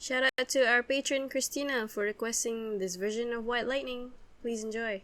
Shout out to our patron Christina for requesting this version of White Lightning. Please enjoy.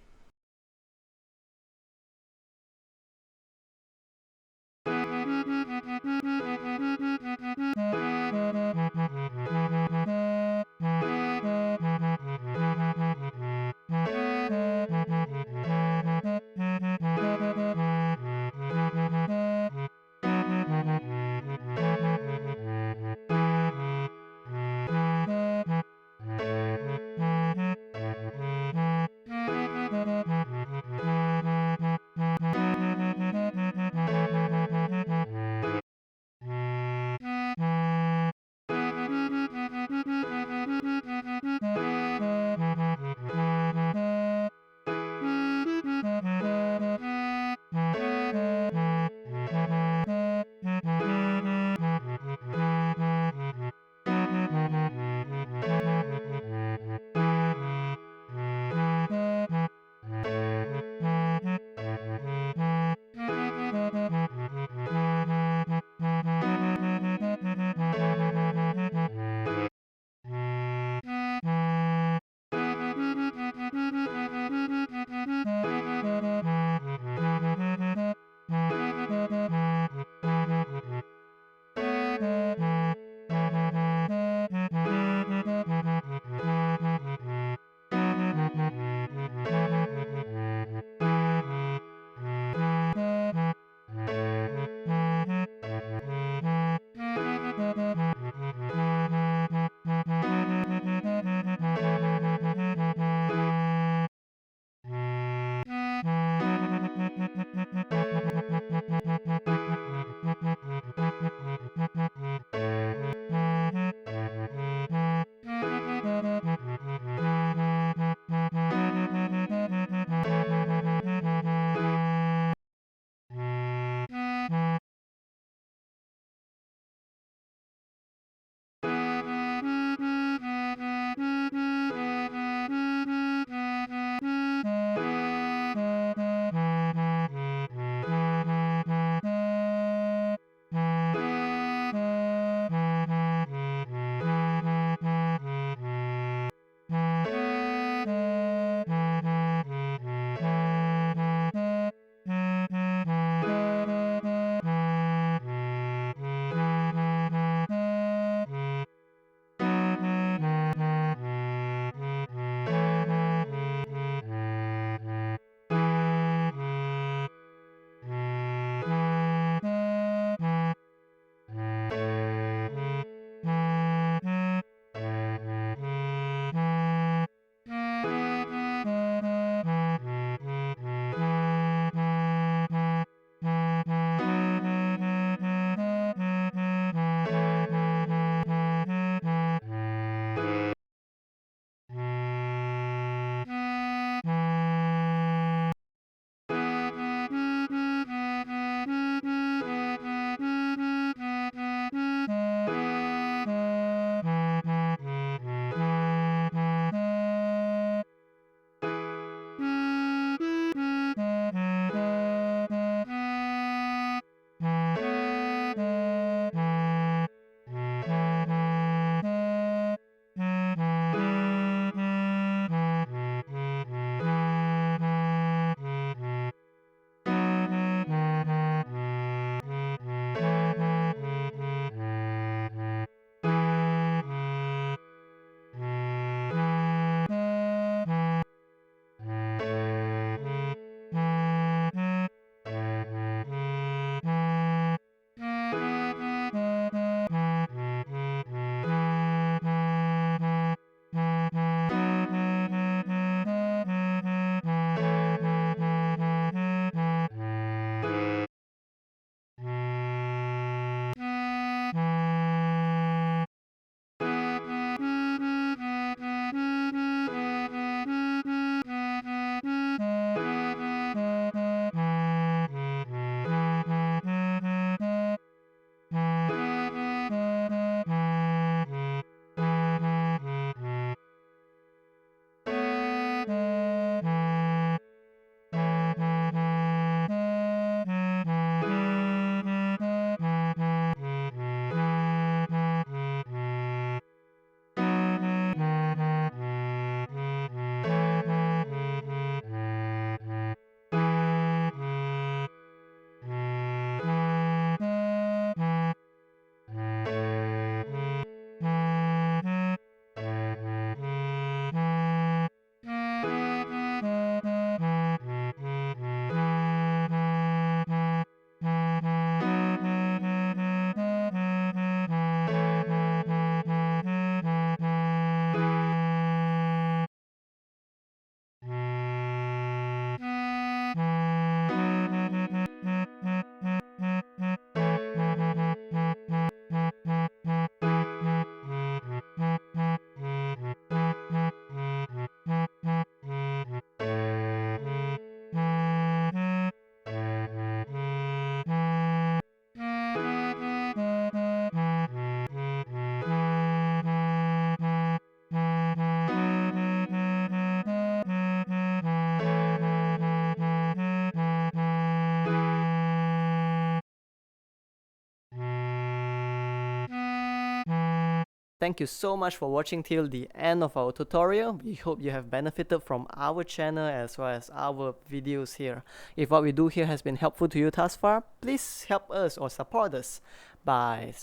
thank you so much for watching till the end of our tutorial. We hope you have benefited from our channel as well as our videos here. If what we do here has been helpful to you thus far, please help us or support us by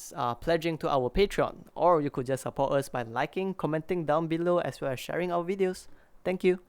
pledging to our Patreon, or you could just support us by liking, commenting down below as well as sharing our videos. Thank you.